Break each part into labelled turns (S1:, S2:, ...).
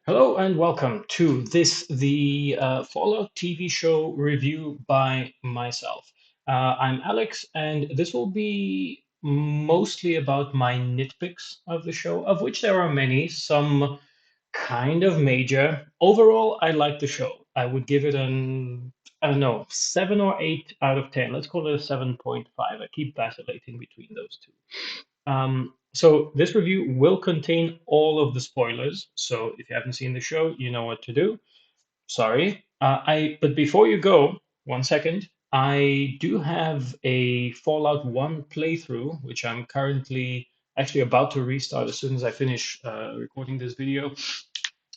S1: Hello and welcome to the Fallout TV show review by myself. I'm Alex, and this will be mostly about my nitpicks of the show, of which there are many, some kind of major. Overall, I like the show. I would give it I don't know, 7 or 8 out of 10. Let's call it a 7.5. I keep vacillating between those two. So this review will contain all of the spoilers. So if you haven't seen the show, you know what to do. Sorry. But before you go, 1 second. I do have a Fallout 1 playthrough, which I'm currently actually about to restart as soon as I finish recording this video,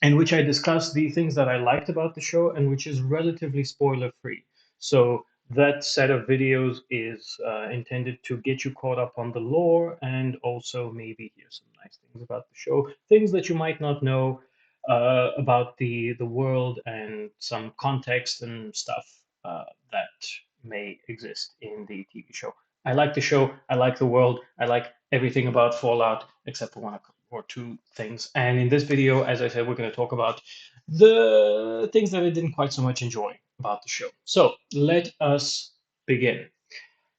S1: in which I discuss the things that I liked about the show and which is relatively spoiler free. So that set of videos is intended to get you caught up on the lore and also maybe hear some nice things about the show, things that you might not know about the world and some context and stuff that may exist in the TV show. I like the show. I like the world. I like everything about Fallout except for one or two things. And in this video, as I said, we're going to talk about the things that I didn't quite so much enjoy about the show. So let us begin.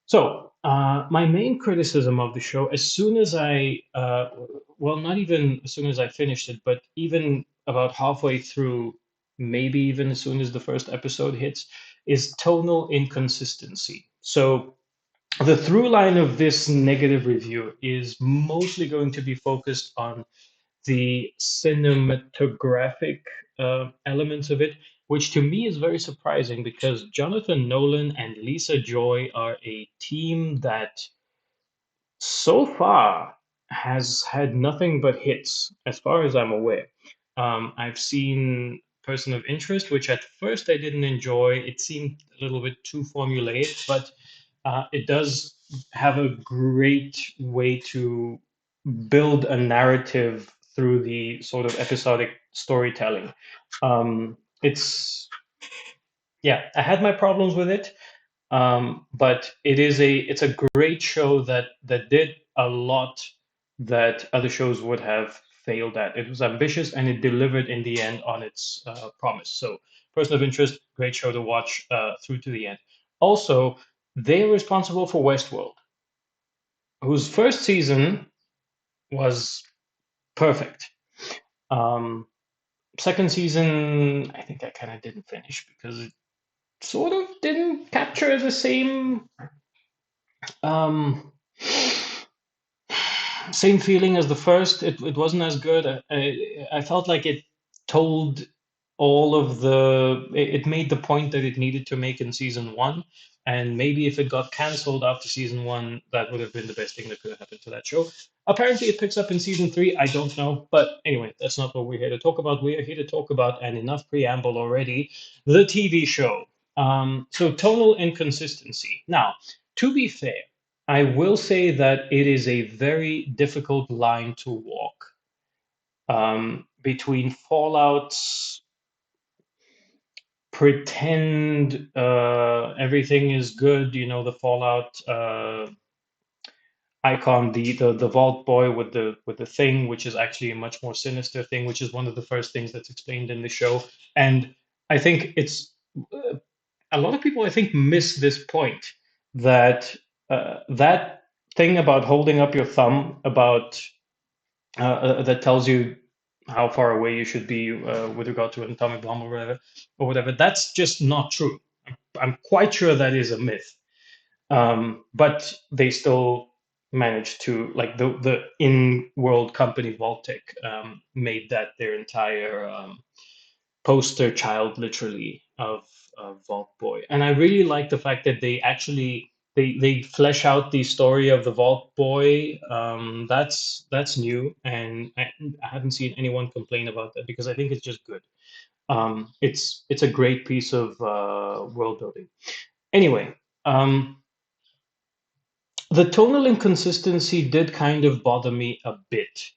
S1: So, my main criticism of the show, as soon as well, not even as soon as I finished it, but even about halfway through, maybe even as soon as the first episode hits, is tonal inconsistency. So, the through line of this negative review is mostly going to be focused on the cinematographic elements of it, which to me is very surprising because Jonathan Nolan and Lisa Joy are a team that so far has had nothing but hits, as far as I'm aware. I've seen Person of Interest, which at first I didn't enjoy. It seemed a little bit too formulaic, but it does have a great way to build a narrative through the sort of episodic storytelling. Yeah, I had my problems with it, but it's a great show that did a lot that other shows would have failed at. It was ambitious and it delivered in the end on its promise. So, Person of Interest, great show to watch through to the end. Also, they're responsible for Westworld, whose first season was perfect. Um, Second season, I think I kind of didn't finish because it sort of didn't capture the um, same feeling as the first. It wasn't as good. I felt like it told all of it made the point that it needed to make in season one. And maybe if it got cancelled after season one, that would have been the best thing that could have happened to that show. Apparently, it picks up in season three. I don't know. But anyway, that's not what we're here to talk about. We are here to talk about, and enough preamble already, the TV show. So, tonal inconsistency. Now, to be fair, I will say that it is a very difficult line to walk between Fallout's pretend everything is good, the Fallout icon, the Vault Boy with the thing, which is actually a much more sinister thing, which is one of the first things that's explained in the show. And I think it's a lot of people, I think, miss this point that thing about holding up your thumb about that tells you how far away you should be with regard to an atomic bomb or whatever. That's just not true. I'm quite sure that is a myth. But they still managed to, like, the in-world company Vaultec made that their entire poster child, literally, of Vault Boy. And I really like the fact that they actually they flesh out the story of the Vault Boy. That's new, and I haven't seen anyone complain about that because I think it's just good. It's a great piece of world building. Anyway, the tonal inconsistency did kind of bother me a bit.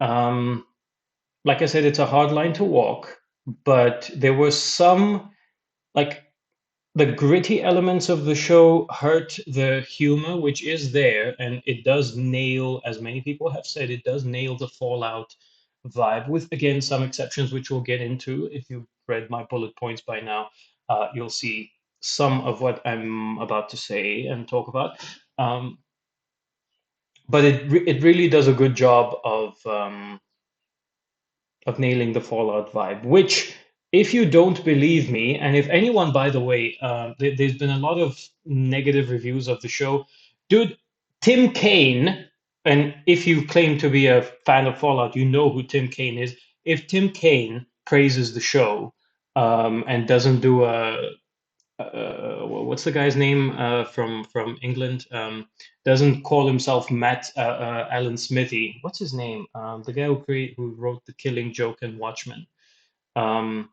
S1: Um, like I said, it's a hard line to walk, but there were some, like, the gritty elements of the show hurt the humor, which is there, and it does nail, as many people have said, it does nail the Fallout vibe, with again some exceptions, which we'll get into. If you've read my bullet points by now, you'll see some of what I'm about to say and talk about. Um, but it really does a good job of nailing the Fallout vibe, which, if you don't believe me, and if anyone, by the way, there's been a lot of negative reviews of the show. Dude, Tim Kaine, and if you claim to be a fan of Fallout, you know who Tim Kaine is. If Tim Kaine praises the show and doesn't do what's the guy's name from England? Doesn't call himself Matt Allen Smithy. What's his name? The guy who wrote The Killing Joke and Watchmen. Um,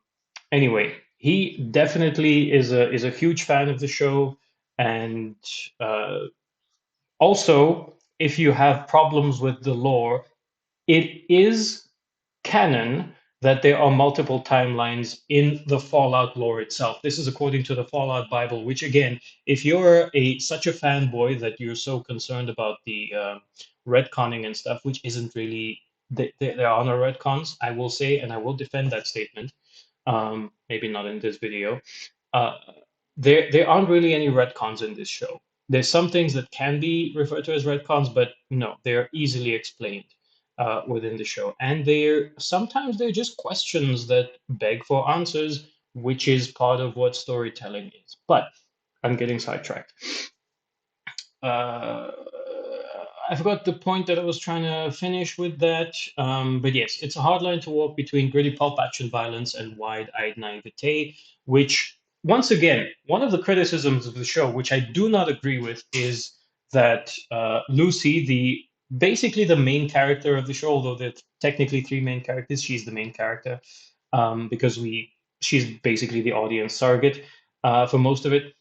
S1: anyway, he definitely is a huge fan of the show, and uh, also, if you have problems with the lore, it is canon that there are multiple timelines in the Fallout lore itself. This is according to the Fallout Bible, which again, if you're a such a fanboy that you're so concerned about the retconning and stuff, which isn't really there are no retcons, I will say, and I will defend that statement. Maybe not in this video. Uh, there aren't really any retcons in this show. There's some things that can be referred to as retcons, but no, they're easily explained within the show, and they're just questions that beg for answers, which is part of what storytelling is. But I'm getting sidetracked. uh, I forgot the point that I was trying to finish with that. But yes, it's a hard line to walk between gritty pulp action violence and wide-eyed naivete, which, once again, one of the criticisms of the show, which I do not agree with, is that Lucy, the basically the main character of the show, although there's technically three main characters, she's the main character because she's basically the audience surrogate for most of it.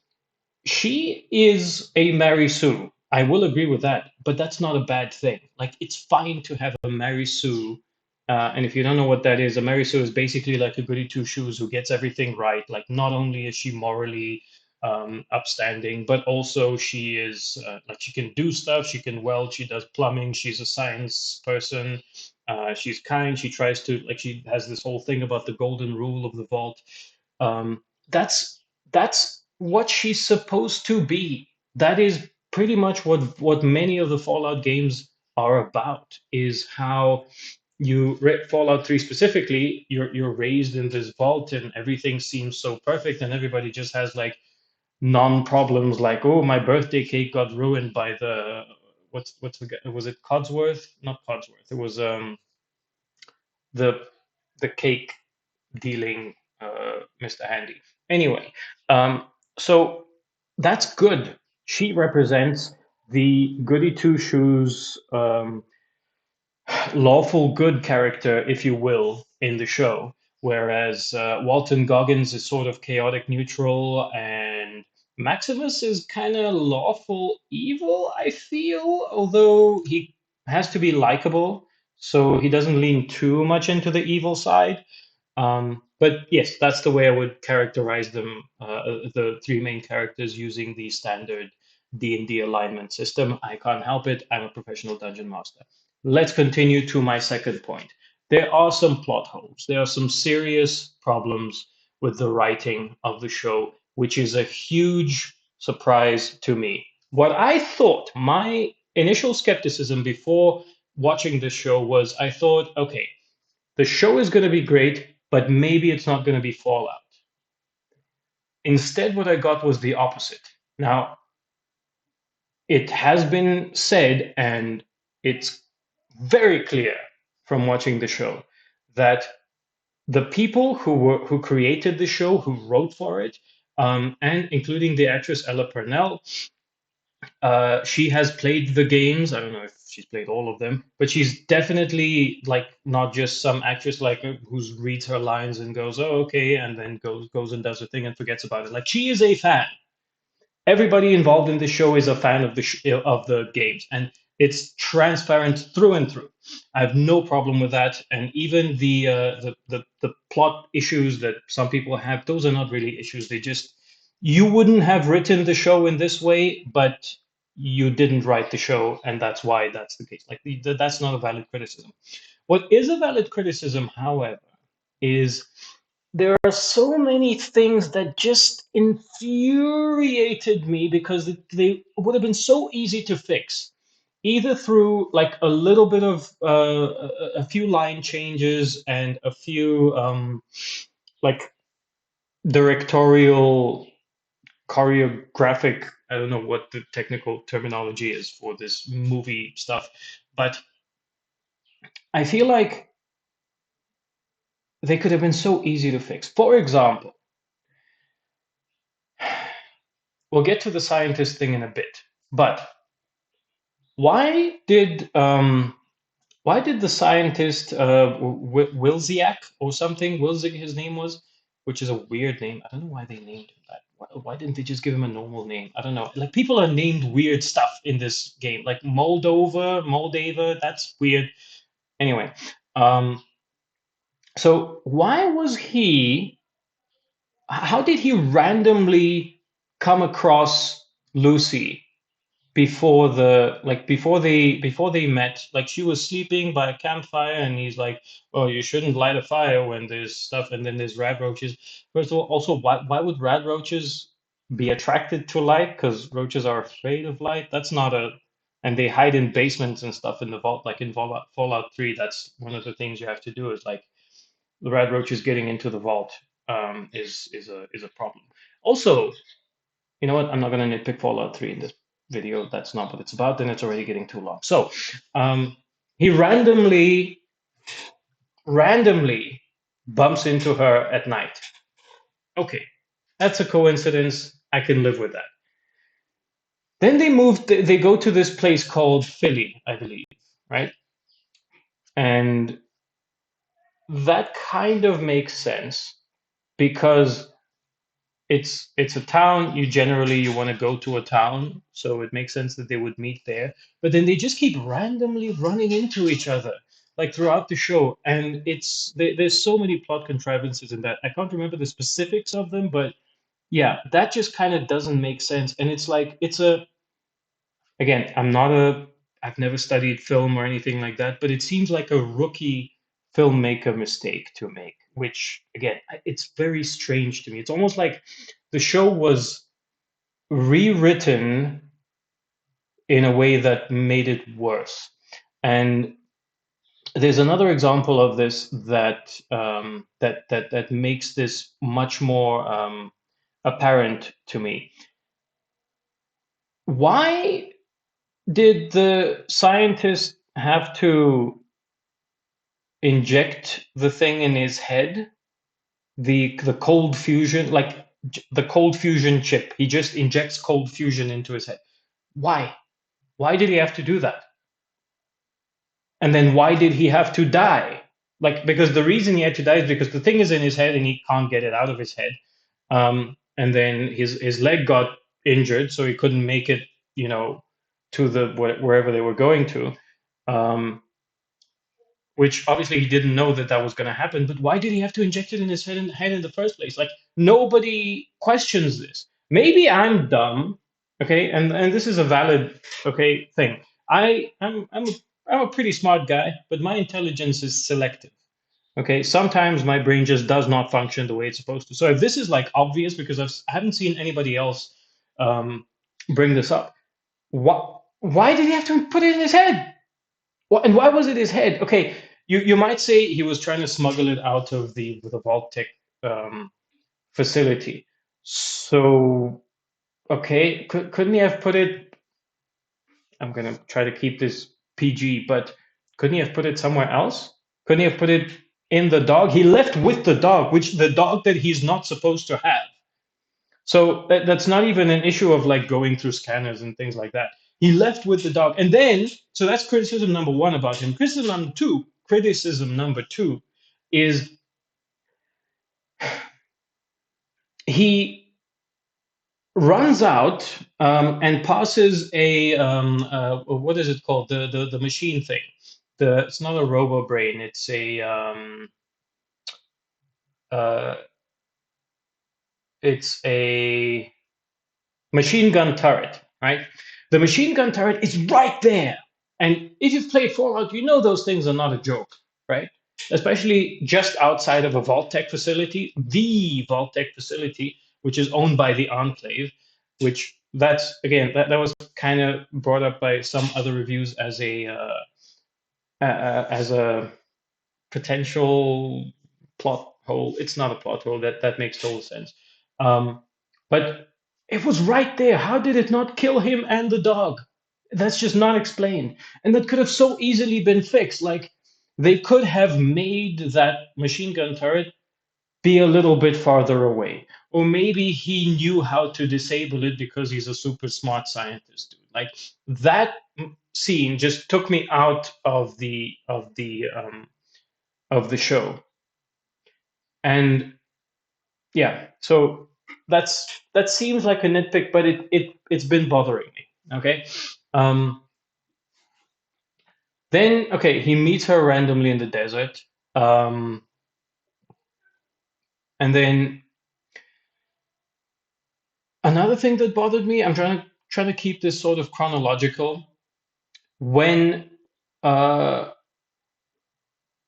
S1: She is a Mary Sue. I will agree with that, but that's not a bad thing. Like, it's fine to have a Mary Sue. And if you don't know what that is, a Mary Sue is basically like a goody two shoes who gets everything right. Like, not only is she morally upstanding, but also she is like, she can do stuff. She can weld. She does plumbing. She's a science person. She's kind. She tries to, like, she has this whole thing about the golden rule of the vault. Um, that's that's what she's supposed to be. That is pretty much what many of the Fallout games are about. Is how Fallout 3 specifically, you're raised in this vault and everything seems so perfect and everybody just has like non-problems, like, oh, my birthday cake got ruined by the was it Codsworth? Not Codsworth. It was the the cake dealing Mr. Handy. Anyway, so that's good. She represents the goody two shoes, lawful good character, if you will, in the show. Whereas Walton Goggins is sort of chaotic neutral, and Maximus is kind of lawful evil, I feel, although he has to be likable, so he doesn't lean too much into the evil side. But yes, that's the way I would characterize them, the three main characters using the standard D&D alignment system. I can't help it. I'm a professional dungeon master. Let's continue to my second point. There are some plot holes. There are some serious problems with the writing of the show, which is a huge surprise to me. What I thought, my initial skepticism before watching this show was, I thought, okay, the show is going to be great, but maybe it's not going to be Fallout. Instead, what I got was the opposite. Now, it has been said, and it's very clear from watching the show, that the people who created the show, who wrote for it, and including the actress Ella Purnell, she has played the games. I don't know if she's played all of them, but she's definitely like not just some actress like who reads her lines and goes, "Oh, okay," and then goes and does her thing and forgets about it. Like, she is a fan. Everybody involved in the show is a fan of of the games, and it's transparent through and through. I have no problem with that, and even the plot issues that some people have, those are not really issues. They just, you wouldn't have written the show in this way, but you didn't write the show, and that's why that's the case. Like, that's not a valid criticism. What is a valid criticism, however, is there are so many things that just infuriated me because they would have been so easy to fix, either through like a little bit of a few line changes and a few like directorial choreographic, I don't know what the technical terminology is for this movie stuff, but I feel like they could have been so easy to fix. For example, we'll get to the scientist thing in a bit, but why did why did the scientist Wilziak or something, Wilzik his name was, which is a weird name. I don't know why they named him that. Why didn't they just give him a normal name? I don't know. Like people are named weird stuff in this game, like Moldova. That's weird. Anyway, um, so why was he? How did he randomly come across Lucy before they met? Like she was sleeping by a campfire and he's like, oh, you shouldn't light a fire when there's stuff, and then there's rad roaches. First of all, also, why would rad roaches be attracted to light? Because roaches are afraid of light. That's not a And they hide in basements and stuff in the vault, like in Fallout 3. That's one of the things you have to do, is like the red roaches getting into the vault is a problem. Also, you know what? I'm not going to nitpick Fallout 3 in this video. That's not what it's about. Then it's already getting too long. So he randomly bumps into her at night. Okay, that's a coincidence. I can live with that. Then they go to this place called Philly, I believe, right? And that kind of makes sense because it's a town. You want to go to a town, so it makes sense that they would meet there. But then they just keep randomly running into each other like throughout the show, and there's so many plot contrivances in that. I can't remember the specifics of them, but yeah, that just kind of doesn't make sense. And it's like it's a again, I've never studied film or anything like that, but it seems like a rookie filmmaker mistake to make, which again, it's very strange to me. It's almost like the show was rewritten in a way that made it worse. And there's another example of this that makes this much more apparent to me. Why did the scientist have to inject the thing in his head? The cold fusion, like the cold fusion chip. He just injects cold fusion into his head. Why? Why did he have to do that? And then why did he have to die? Like, because the reason he had to die is because the thing is in his head and he can't get it out of his head. And then his leg got injured, so he couldn't make it, to wherever they were going to. Which obviously he didn't know that that was going to happen. But why did he have to inject it in his head in the first place? Like nobody questions this. Maybe I'm dumb, okay, and this is a valid thing. I'm a pretty smart guy, but my intelligence is selective. Okay, sometimes my brain just does not function the way it's supposed to. So if this is like obvious, because I haven't seen anybody else bring this up, why did he have to put it in his head? And why was it his head? Okay, you might say he was trying to smuggle it out of the Vault Tech facility. So, okay, couldn't he have put it? I'm gonna try to keep this PG, but couldn't he have put it somewhere else? Couldn't he have put it in the dog? He left with the dog, which the dog that he's not supposed to have. So that's not even an issue of like going through scanners and things like that. He left with the dog. And then, so that's criticism number one about him. Criticism number two is he runs out and passes what is it called? The machine thing. It's not a robo brain. Uh, it's a machine gun turret, right? The machine gun turret is right there. And if you've played Fallout, you know those things are not a joke. right? Especially just outside of a Vault-Tec facility, the Vault-Tec facility, which is owned by the Enclave, which that's again that was kind of brought up by some other reviews as a potential plot hole. It's not a plot hole. That makes total sense. Um, but it was right there. How did it not kill him and the dog? That's just not explained. And that could have so easily been fixed. Like they could have made that machine gun turret be a little bit farther away. Or maybe he knew how to disable it because he's a super smart scientist, dude. Like that scene just took me out of the show. And yeah, so that seems like a nitpick, but it's been bothering me. Okay. Um, then okay, he meets her randomly in the desert. Um, and then another thing that bothered me, I'm trying to keep this sort of chronological. When uh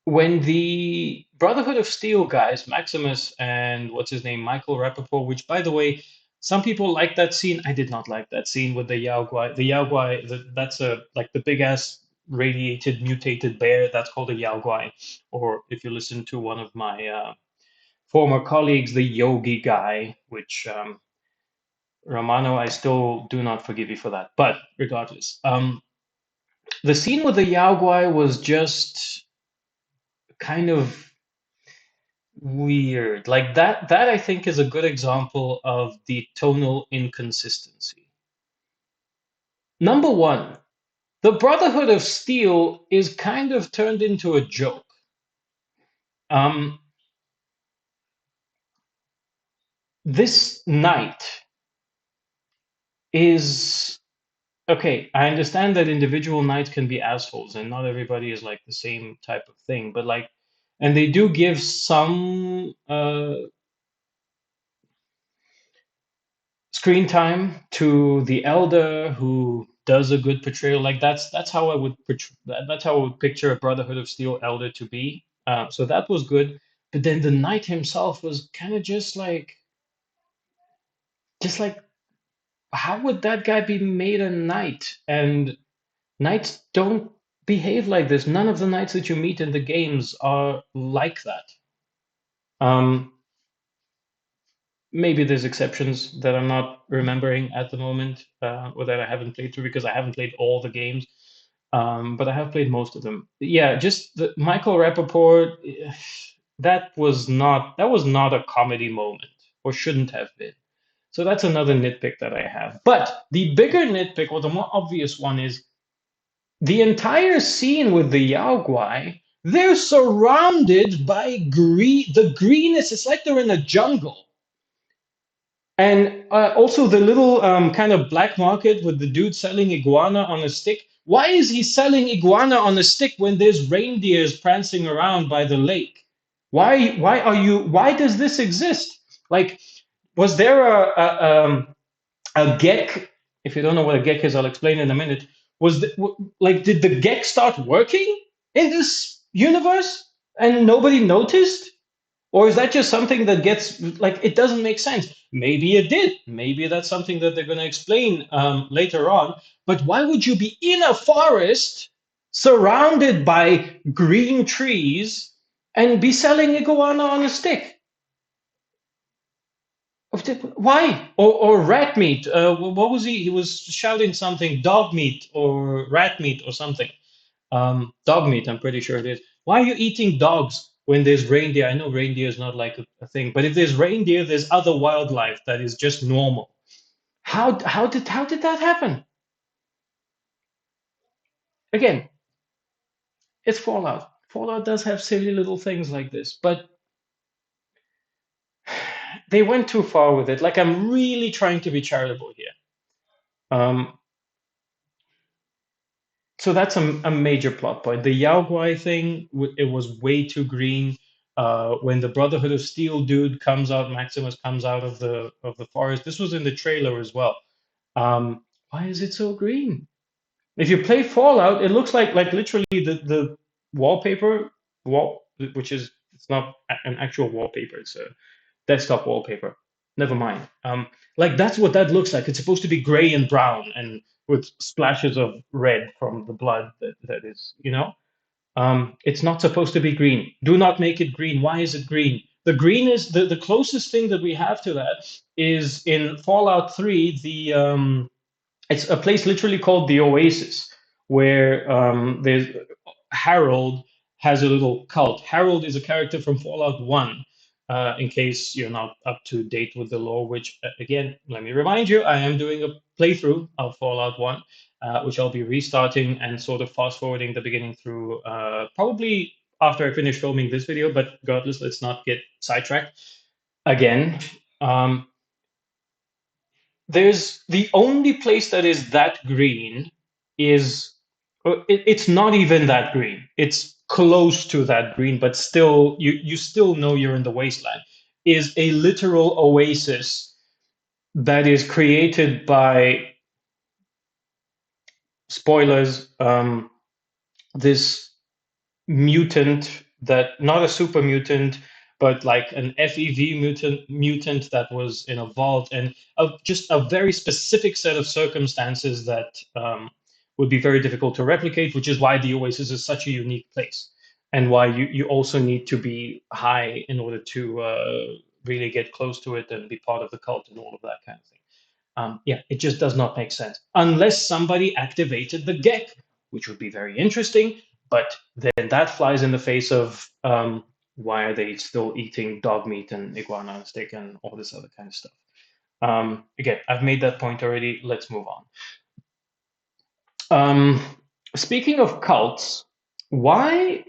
S1: when the Brotherhood of Steel guys, Maximus and what's his name, Michael Rappaport, which by the way, some people like that scene. I did not like that scene with the Yao Guai. The Yao Guai, that's a like the big ass radiated mutated bear. That's called a Yao Guai. Or if you listen to one of my former colleagues, the Yogi guy, which Romano, I still do not forgive you for that. But regardless, the scene with the Yao Guai was just kind of weird. Like that I think is a good example of the tonal inconsistency. Number one, the Brotherhood of Steel is kind of turned into a joke. Um, this knight is okay. I understand that individual knights can be assholes, and not everybody is like the same type of thing. But like, and they do give some screen time to the elder who does a good portrayal. Like that's how I would that's how I would picture a Brotherhood of Steel elder to be. So that was good. But then the knight himself was kind of just like how would that guy be made a knight? And knights don't behave like this. None of the knights that you meet in the games are like that. Um, Maybe there's exceptions that I'm not remembering at the moment, or that I haven't played through because I haven't played all the games. But I have played most of them. Yeah, just the Michael Rappaport, that was not a comedy moment, or shouldn't have been. So that's another nitpick that I have. But the bigger nitpick, or the more obvious one, is the entire scene with the Yao Guai. They're surrounded by the greenest. It's like they're in a jungle. And also the little kind of black market with the dude selling iguana on a stick. Why is he selling iguana on a stick when there's reindeers prancing around by the lake? Why does this exist? Like, was there a gek? If you don't know what a gek is, I'll explain in a minute. Like, did the gek start working in this universe and nobody noticed? Or is that just something that gets like it doesn't make sense? Maybe it did. Maybe that's something that they're going to explain later on. But why would you be in a forest surrounded by green trees and be selling iguana on a stick? Why? Or rat meat? What was he? He was shouting something, dog meat or rat meat or something. Dog meat, I'm pretty sure it is. Why are you eating dogs when there's reindeer? I know reindeer is not like a thing, but if there's reindeer, there's other wildlife that is just normal. How did that happen? Again, it's Fallout. Fallout does have silly little things like this, but they went too far with it. Like I'm really trying to be charitable here. Um, so that's a major plot point. The Yao Guai thing, it was way too green. When the Brotherhood of Steel dude comes out, Maximus comes out of the forest. This was in the trailer as well. Why is it so green? If you play Fallout, it looks like literally the wallpaper wall, which is it's not an actual wallpaper. It's a desktop wallpaper. Never mind. Like that's what that looks like. It's supposed to be gray and brown and with splashes of red from the blood that is, you know. It's not supposed to be green. Do not make it green. Why is it green? The green is the closest thing that we have to that is in Fallout 3, it's a place literally called the Oasis, where there's Harold has a little cult. Harold is a character from Fallout 1, in case you're not up to date with the lore, which, again, let me remind you, I am doing a playthrough of Fallout 1, which I'll be restarting and sort of fast forwarding the beginning through probably after I finish filming this video, but regardless, let's not get sidetracked again. Um, there's the only place that is that green is it's not even that green. It's close to that green, but still you still know you're in the wasteland. Is a literal oasis that is created by spoilers. This mutant that not a super mutant but like an FEV mutant that was in a vault and just a very specific set of circumstances that would be very difficult to replicate, which is why the Oasis is such a unique place and why you also need to be high in order to really get close to it and be part of the cult and all of that kind of thing. Yeah, it just does not make sense unless somebody activated the GEC, which would be very interesting. But then that flies in the face of why are they still eating dog meat and iguana steak and all this other kind of stuff. Again, I've made that point already. Let's move on. Um, Speaking of cults, why?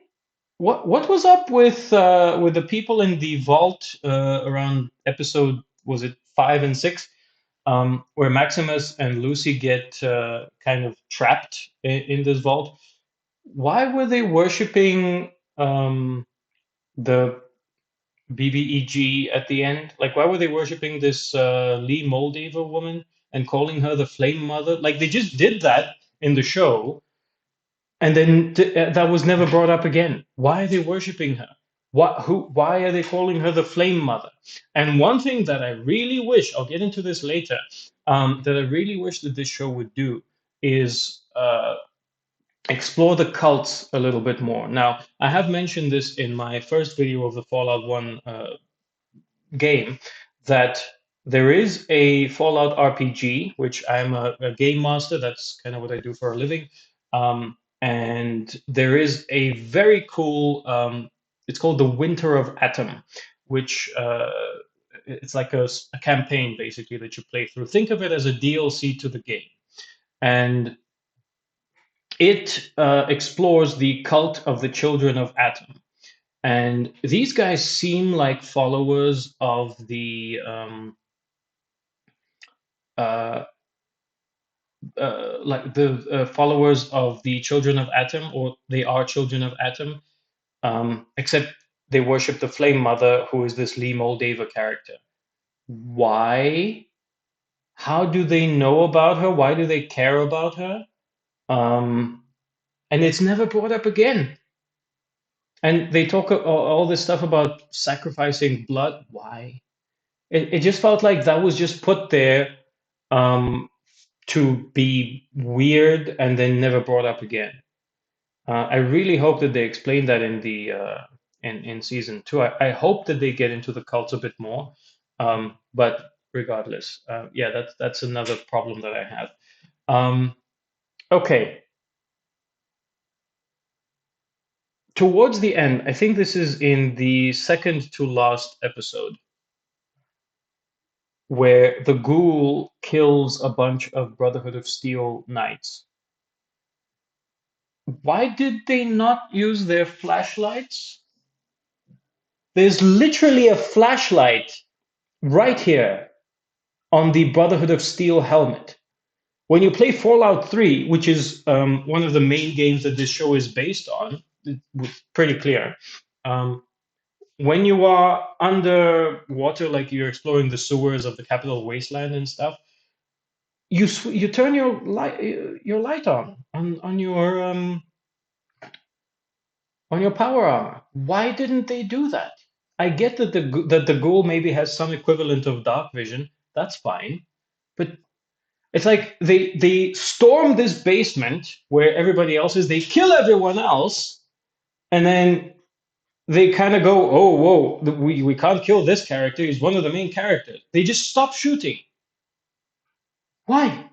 S1: What was up with the people in the vault around episode was it 5 and 6? Where Maximus and Lucy get kind of trapped in this vault. Why were they worshiping the BBEG at the end? Like, why were they worshiping this Lee Moldaver woman and calling her the Flame Mother? Like, they just did that in the show, and then that was never brought up again. Why are they worshiping her? What, who, why are they calling her the Flame Mother? And one thing that I really wish, I'll get into this later, that I really wish that this show would do is explore the cults a little bit more. Now, I have mentioned this in my first video of the Fallout 1 game, that there is a Fallout RPG, which I'm a game master. That's kind of what I do for a living. And there is a very cool, it's called the Winter of Atom, which it's like a campaign basically that you play through. Think of it as a DLC to the game. And it explores the cult of the Children of Atom. And these guys seem like followers of the uh, followers of the Children of Atom, or they are Children of Atom, except they worship the Flame Mother, who is this Lee Moldaver character. Why? How do they know about her? Why do they care about her? Um, and it's never brought up again. And they talk all this stuff about sacrificing blood. Why? It just felt like that was just put there um, to be weird and then never brought up again. I really hope that they explain that in the in season 2. I hope that they get into the cults a bit more. But regardless, yeah, that's another problem that I have. Okay, towards the end, I think this is in the second to last episode, where the ghoul kills a bunch of Brotherhood of Steel knights. Why did they not use their flashlights? There's literally a flashlight right here on the Brotherhood of Steel helmet. When you play Fallout 3, which is one of the main games that this show is based on, it's pretty clear. When you are underwater, like you're exploring the sewers of the capital wasteland and stuff, you turn your light on your on your power armor. Why didn't they do that? I get that the ghoul maybe has some equivalent of dark vision. That's fine, but it's like they storm this basement where everybody else is. They kill everyone else, and then they kind of go, "Oh, whoa, we can't kill this character. He's one of the main characters." They just stop shooting. Why?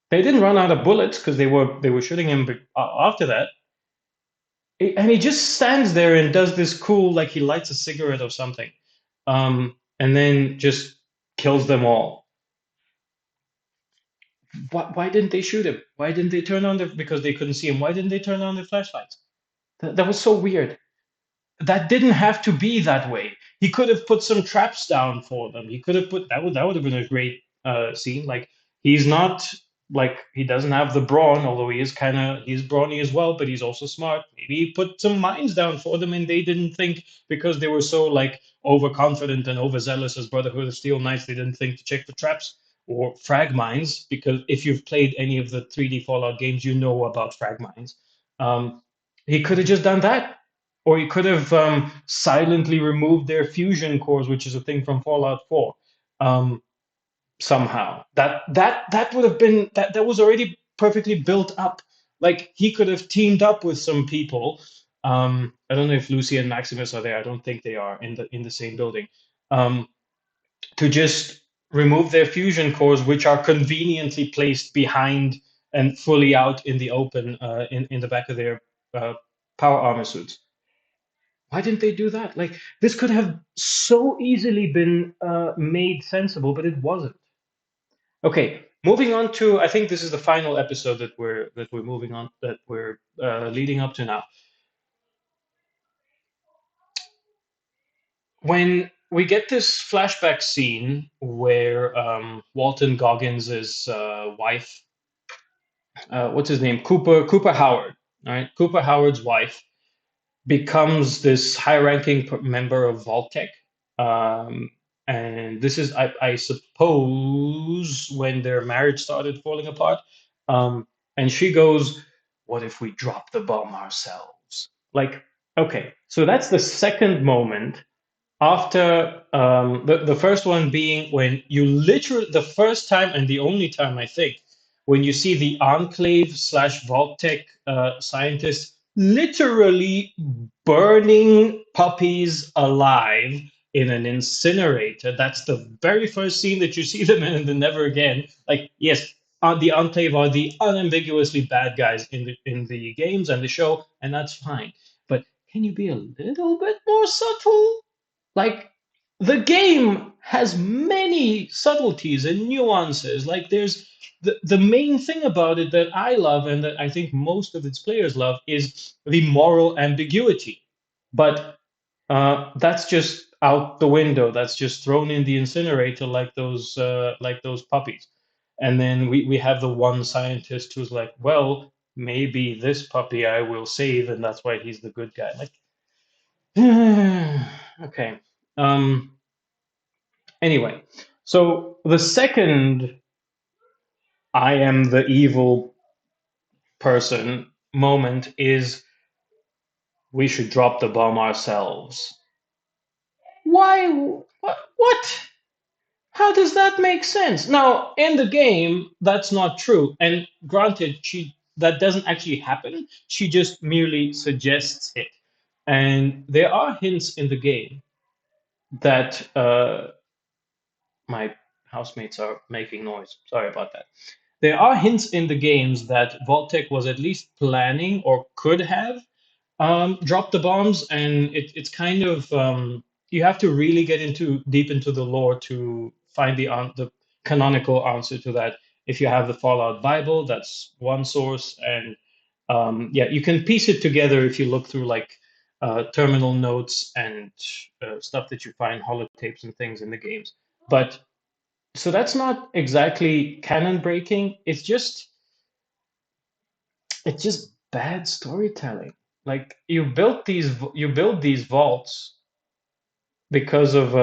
S1: They didn't run out of bullets because they were shooting him after that. And he just stands there and does this cool, like he lights a cigarette or something, and then just kills them all. Why didn't they shoot him? Why didn't they turn on the because they couldn't see him? Why didn't they turn on their flashlights? That was so weird. That didn't have to be that way. He could have put some traps down for them. He could have put that would have been a great scene. Like he's not like he doesn't have the brawn, although he's brawny as well, but he's also smart. Maybe he put some mines down for them, and they didn't think because they were so like overconfident and overzealous as Brotherhood of Steel Knights, they didn't think to check for traps or frag mines. Because if you've played any of the 3D Fallout games, you know about frag mines. Um, he could have just done that, or you could have silently removed their fusion cores, which is a thing from Fallout 4, um, somehow. That would have been that was already perfectly built up. Like he could have teamed up with some people. I don't know if Lucy and Maximus are there. I don't think they are in the same building. Um, to just remove their fusion cores, which are conveniently placed behind and fully out in the open in the back of their uh, power armor suits. Why didn't they do that? Like this could have so easily been made sensible, but it wasn't. Okay, moving on to I think this is the final episode that we're moving on that we're leading up to now. When we get this flashback scene where Walton Goggins' wife, what's his name, Cooper Howard, all right, Cooper Howard's wife becomes this high-ranking member of Vault-Tec. Um, and this is, I suppose, when their marriage started falling apart. And she goes, "What if we drop the bomb ourselves?" Like, okay, so that's the second moment after the first one being when you literally, the first time and the only time I think, when you see the Enclave slash Vault-Tec scientists literally burning puppies alive in an incinerator. That's the very first scene that you see them in, and then never again. Like, yes, the Enclave are the unambiguously bad guys in the games and the show, and that's fine. But can you be a little bit more subtle? Like the game has many subtleties and nuances. Like there's the main thing about it that I love and that I think most of its players love is the moral ambiguity. But that's just out the window. That's just thrown in the incinerator like those puppies. And then we have the one scientist who's like, well, maybe this puppy I will save, and that's why he's the good guy. Like, okay. Um, anyway, so the second I am the evil person moment is we should drop the bomb ourselves. Why? What? How does that make sense? Now, in the game, that's not true. And granted, that doesn't actually happen. She just merely suggests it. And there are hints in the game that my housemates are making noise. Sorry about that. There are hints in the games that Vault-Tec was at least planning or could have dropped the bombs, and it's kind of you have to really get into deep into the lore to find the canonical answer to that. If you have the Fallout Bible, that's one source, and yeah, you can piece it together if you look through like terminal notes and stuff that you find holotapes and things in the games. But so that's not exactly canon breaking. It's just bad storytelling. Like you build these vaults because of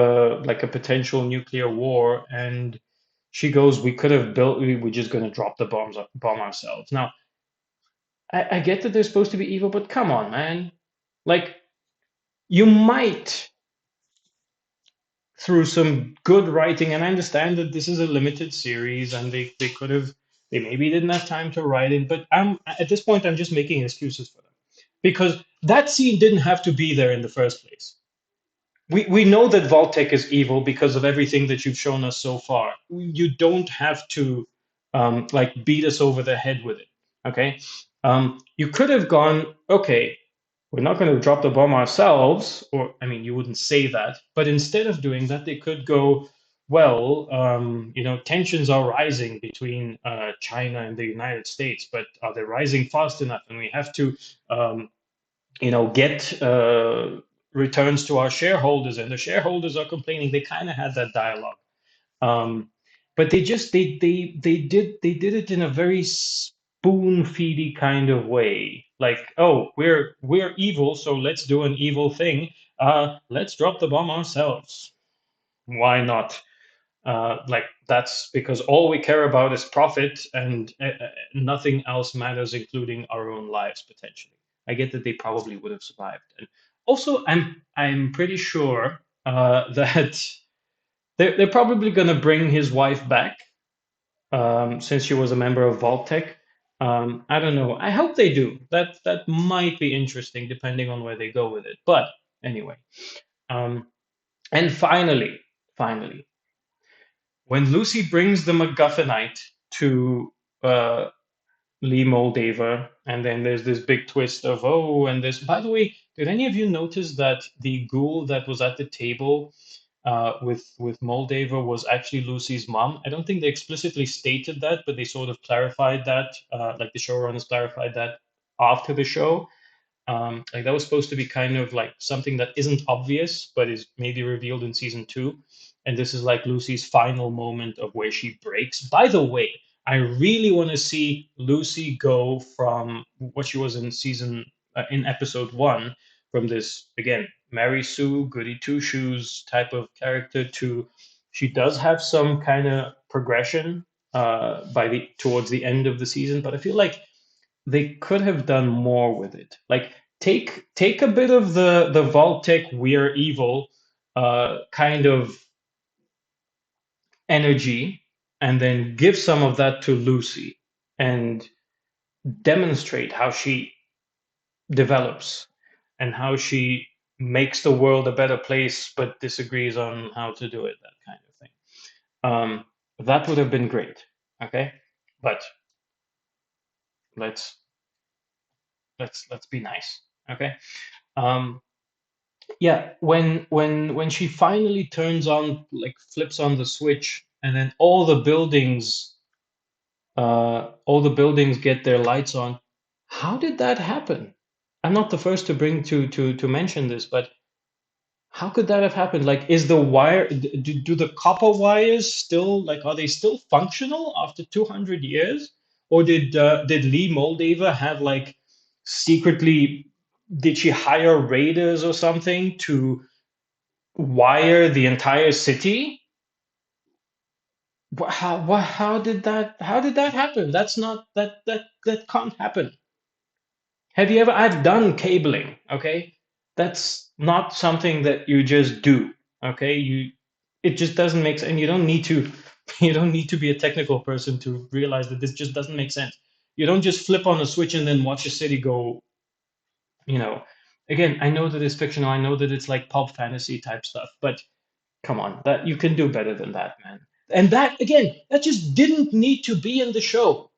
S1: like a potential nuclear war, and she goes, "We could have built. We're just going to drop the bomb ourselves." Now, I get that they're supposed to be evil, but come on, man. Like you might, through some good writing, and I understand that this is a limited series and they could have, they maybe didn't have time to write it, but I'm at this point I'm just making excuses for them because that scene didn't have to be there in the first place. We know that Vaultec is evil because of everything that you've shown us so far. You don't have to like beat us over the head with it. Okay, you could have gone. Okay, we're not going to drop the bomb ourselves, or I mean, you wouldn't say that, but instead of doing that, they could go. Well, tensions are rising between China and the United States, but are they rising fast enough? And we have to um, get returns to our shareholders, and the shareholders are complaining. They kind of had that dialogue, um, but they did it in a very spoon feedy kind of way. Like, oh, we're evil, so let's do an evil thing. Let's drop the bomb ourselves. Why not? Like that's because all we care about is profit and nothing else matters, including our own lives potentially. I get that they probably would have survived, and also I'm pretty sure that they're probably going to bring his wife back since she was a member of Vault-Tec. I don't know. I hope they do. That might be interesting depending on where they go with it. But anyway, um, and finally, when Lucy brings the MacGuffinite to uh, Lee Moldaver, and then there's this big twist of, oh, and this. By the way, did any of you notice that the ghoul that was at the table with Moldaver was actually Lucy's mom? I don't think they explicitly stated that, but they sort of clarified that, like the showrunners clarified that after the show. Like that was supposed to be kind of like something that isn't obvious, but is maybe revealed in season two. And this is like Lucy's final moment of where she breaks. By the way, I really want to see Lucy go from what she was in in episode one, from this again Mary Sue goody two shoes type of character to she does have some kind of progression by the towards the end of the season, but I feel like they could have done more with it. Like take a bit of the Vault-Tec we're evil kind of energy, and then give some of that to Lucy and demonstrate how she develops and how she makes the world a better place, but disagrees on how to do it. That kind of thing. That would have been great. Okay, but let's let's be nice. Okay. Um, yeah, when she finally turns on, like flips on the switch, and then all the buildings get their lights on. How did that happen? I'm not the first to bring to mention this, but how could that have happened? Like, is the wire, do the copper wires still, like, are they still functional after 200 years? Or did Lee Moldaver have like secretly, did she hire raiders or something to wire the entire city? How did that happen? That's not that can't happen. Have you ever? I've done cabling, okay? That's not something that you just do, okay? It just doesn't make sense. And you don't need to you don't need to be a technical person to realize that this just doesn't make sense. You don't just flip on a switch and then watch a city go, you know. Again, I know that it's fictional. I know that it's like pulp fantasy type stuff, but come on, that you can do better than that, man. And that again, that just didn't need to be in the show.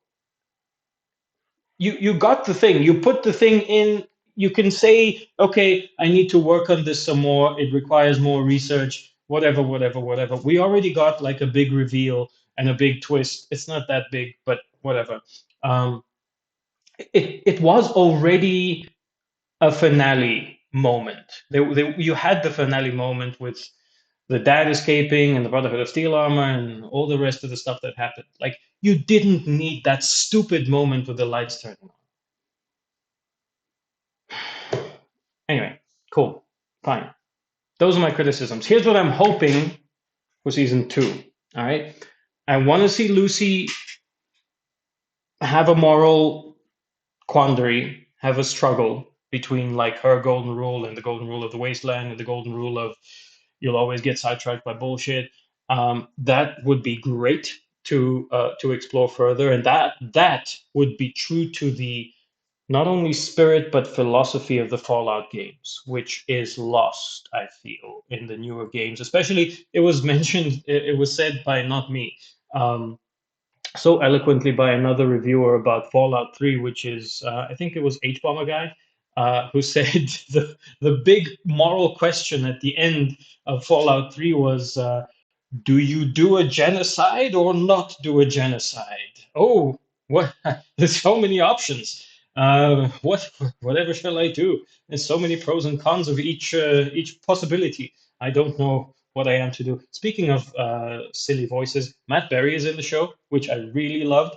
S1: You got the thing. You put the thing in. You can say, okay, I need to work on this some more. It requires more research. Whatever, whatever, whatever. We already got like a big reveal and a big twist. It's not that big, but whatever. Um, it was already a finale moment. You had the finale moment with the dad escaping and the Brotherhood of Steel Armor and all the rest of the stuff that happened. Like you didn't need that stupid moment with the lights turning on. Anyway, cool, fine. Those are my criticisms. Here's what I'm hoping for season two. All right, I want to see Lucy have a moral quandary, have a struggle, between like her golden rule and the golden rule of the wasteland and the golden rule of you'll always get sidetracked by bullshit. That would be great to explore further, and that would be true to the not only spirit but philosophy of the Fallout games, which is lost, I feel, in the newer games. Especially, it was mentioned, it was said by not me, um, so eloquently by another reviewer about Fallout 3, which is, I think it was H Bomber Guy, who said the big moral question at the end of Fallout 3 was. Do you do a genocide or not do a genocide? Oh, what? There's so many options. Whatever shall I do? There's so many pros and cons of each possibility. I don't know what I am to do. Speaking of silly voices, Matt Berry is in the show, which I really loved.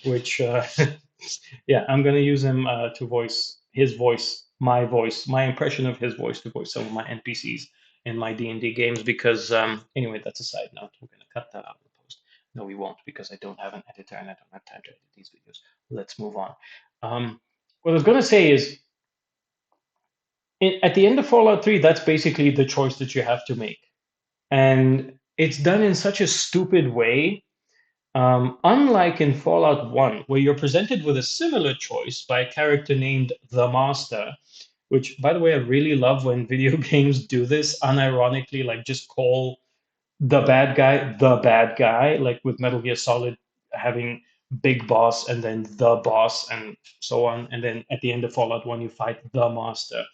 S1: Which yeah, I'm gonna use him to voice his voice, my impression of his voice to voice some of my NPCs in my D&D games because anyway, that's a side note. We're gonna cut that out of the post. No, we won't because I don't have an editor and I don't have time to edit these videos. Let's move on. What I was gonna say is at the end of Fallout 3, that's basically the choice that you have to make. And it's done in such a stupid way. Unlike in Fallout 1, where you're presented with a similar choice by a character named the Master, which, by the way, I really love when video games do this unironically, like just call the bad guy, like with Metal Gear Solid having Big Boss and then the boss and so on. And then at the end of Fallout 1, you fight the Master.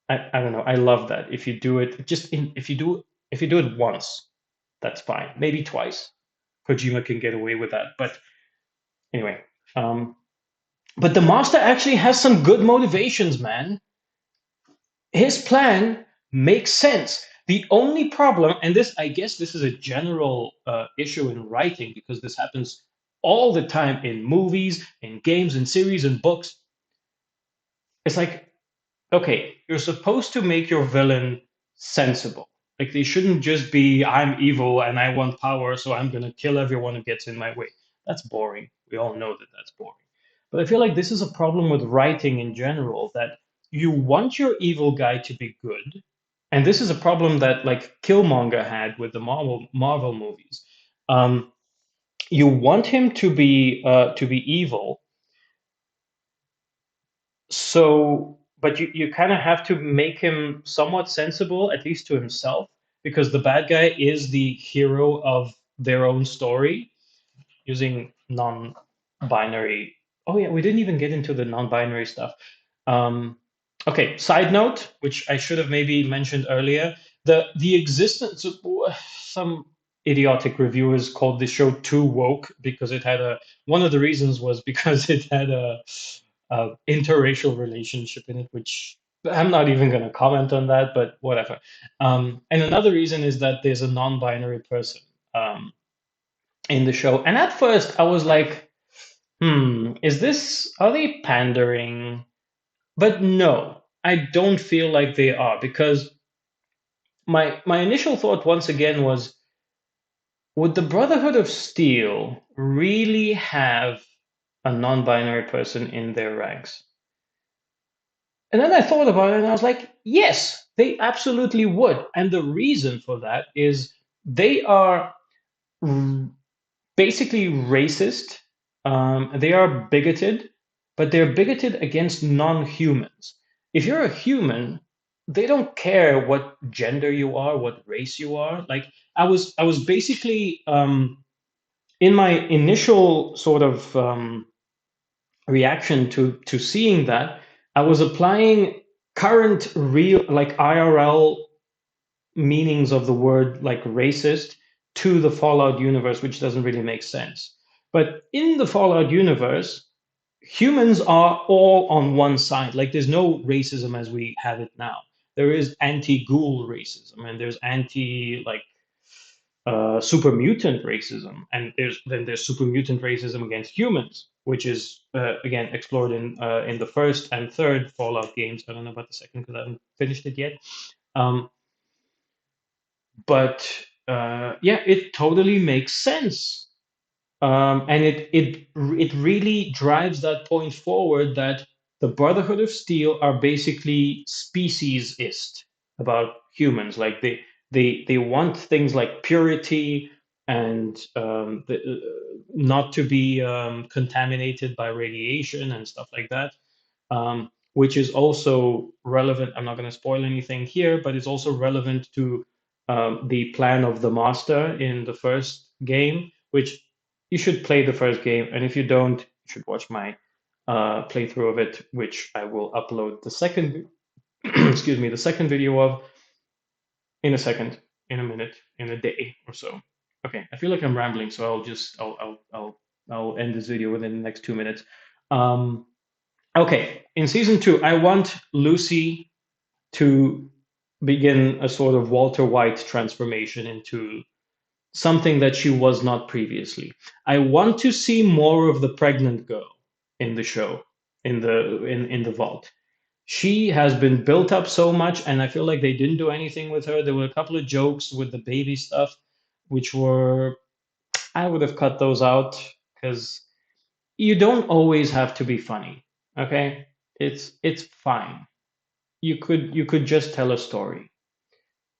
S1: I don't know. I love that. If you do it, if you do it once, that's fine. Maybe twice. Kojima can get away with that. But anyway, um, but the Master actually has some good motivations, man. His plan makes sense. The only problem, and this, I guess, this is a general issue in writing because this happens all the time in movies, in games, in series, and books. It's like, okay, you're supposed to make your villain sensible. Like they shouldn't just be, I'm evil and I want power, so I'm going to kill everyone who gets in my way. That's boring. We all know that that's boring. But I feel like this is a problem with writing in general that you want your evil guy to be good. And this is a problem that like Killmonger had with the Marvel movies. Um, you want him to be evil, so but you kind of have to make him somewhat sensible, at least to himself, because the bad guy is the hero of their own story using non-binary. Oh yeah, we didn't even get into the non-binary stuff. Okay, side note, which I should have maybe mentioned earlier, the existence of some idiotic reviewers called the show too woke because it had a one of the reasons was because it had a interracial relationship in it, which I'm not even going to comment on that, but whatever. And another reason is that there's a non-binary person um, in the show, and at first I was like, is this are they pandering? But no, I don't feel like they are because my initial thought once again was, would the Brotherhood of Steel really have a non-binary person in their ranks? And then I thought about it and I was like, yes, they absolutely would. And the reason for that is they are r- basically racist. They are bigoted, but they're bigoted against non-humans. If you're a human, they don't care what gender you are, what race you are. Like I was basically in my initial sort of reaction to seeing that, I was applying current real like IRL meanings of the word like racist to the Fallout universe, which doesn't really make sense. But in the Fallout universe, humans are all on one side. Like there's no racism as we have it now. There is anti-ghoul racism, and there's anti like super mutant racism, and there's super mutant racism against humans, which is again explored in the first and third Fallout games. I don't know about the second because I haven't finished it yet. Um, but yeah, it totally makes sense, and it really drives that point forward that The Brotherhood of Steel are basically speciesist about humans. Like they want things like purity and not to be contaminated by radiation and stuff like that, which is also relevant. I'm not going to spoil anything here, but it's also relevant to the plan of the master in the first game, which you should play the first game. And if you don't, you should watch my playthrough of it, which I will upload the second, excuse me, the second video of in a second, in a minute, in a day or so. Okay, I feel like I'm rambling, so I'll end this video within the next 2 minutes. Um, Okay, in season two, I want Lucy to begin a sort of Walter White transformation into something that she was not previously. I want to see more of the pregnant girl in the show, in the vault. She has been built up so much, and I feel like they didn't do anything with her. There were a couple of jokes with the baby stuff, which were I would have cut those out because you don't always have to be funny. Okay, it's fine. You could just tell a story.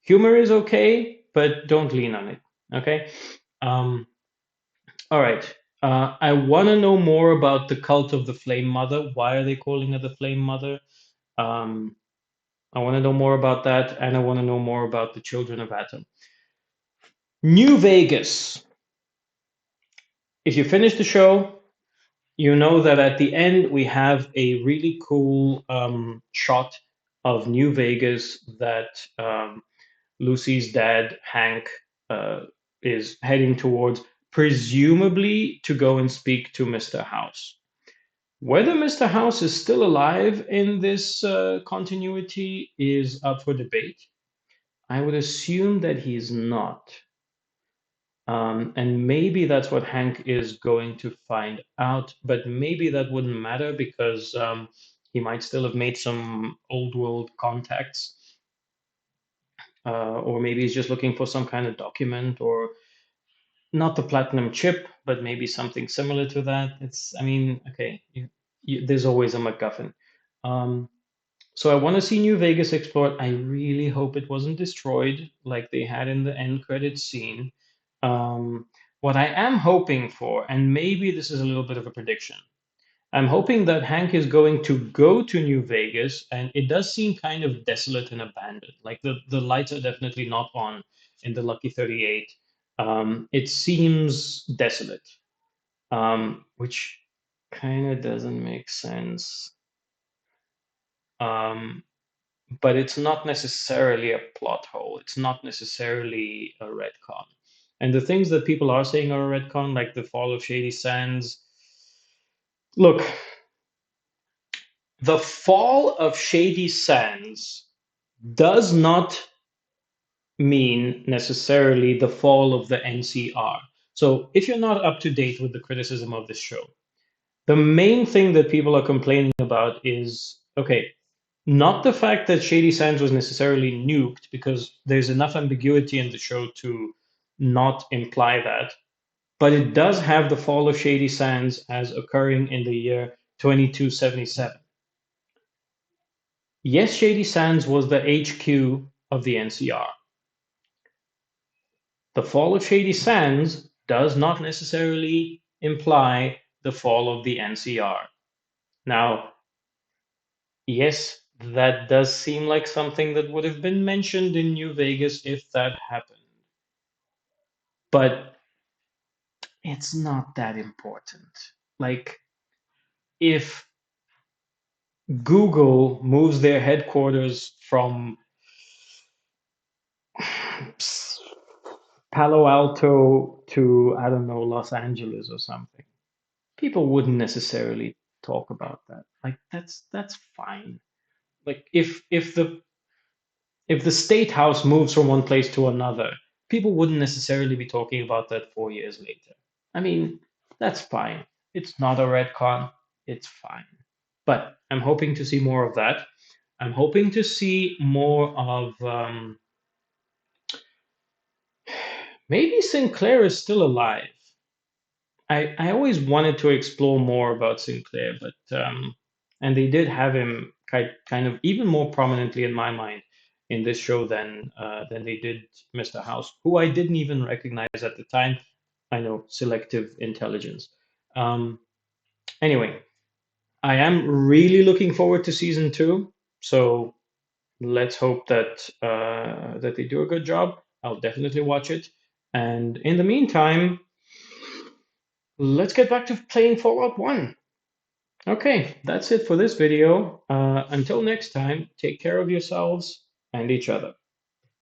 S1: Humor is okay, but don't lean on it. Okay. Um, all right. I want to know more about the cult of the Flame Mother. Why are they calling her the Flame Mother? Um, I want to know more about that, and I want to know more about the Children of Atom. New Vegas. If you finish the show, you know that at the end we have a really cool shot of New Vegas that Lucy's dad, Hank, uh, is heading towards, presumably to go and speak to Mr. House. Whether Mr. House is still alive in this continuity is up for debate. I would assume that he's not. And maybe that's what Hank is going to find out, but maybe that wouldn't matter because he might still have made some old world contacts, or maybe he's just looking for some kind of document, or not the platinum chip, but maybe something similar to that. I mean, okay, there's always a MacGuffin. Um, so I want to see New Vegas explored. I really hope it wasn't destroyed like they had in the end credits scene. Um, what I am hoping for, and maybe this is a little bit of a prediction, I'm hoping that Hank is going to go to New Vegas, and it does seem kind of desolate and abandoned. Like the lights are definitely not on in the Lucky 38. It seems desolate, which kind of doesn't make sense. Um, but it's not necessarily a plot hole. It's not necessarily a retcon. And the things that people are saying are a retcon, like the fall of Shady Sands. Look, the fall of Shady Sands does not mean necessarily the fall of the NCR. So if you're not up to date with the criticism of this show, the main thing that people are complaining about is okay, not the fact that Shady Sands was necessarily nuked, because there's enough ambiguity in the show to not imply that, but it does have the fall of Shady Sands as occurring in the year 2277. Yes, Shady Sands was the HQ of the NCR. The fall of Shady Sands does not necessarily imply the fall of the NCR. Now, yes, that does seem like something that would have been mentioned in New Vegas if that happened. But it's not that important. Like, if Google moves their headquarters from Palo Alto to, I don't know, Los Angeles or something, people wouldn't necessarily talk about that. Like, that's fine. Like, if the state house moves from one place to another, people wouldn't necessarily be talking about that 4 years later. I mean, that's fine. It's not a retcon. It's fine. But I'm hoping to see more of that. I'm hoping to see more of maybe Sinclair is still alive. I always wanted to explore more about Sinclair, but and they did have him kind of even more prominently in my mind in this show than they did Mr. House, who I didn't even recognize at the time. I know, selective intelligence. Um, anyway, I am really looking forward to season two. So let's hope that they do a good job. I'll definitely watch it. And in the meantime, let's get back to playing Fallout 1. Okay, that's it for this video. Until next time, take care of yourselves and each other.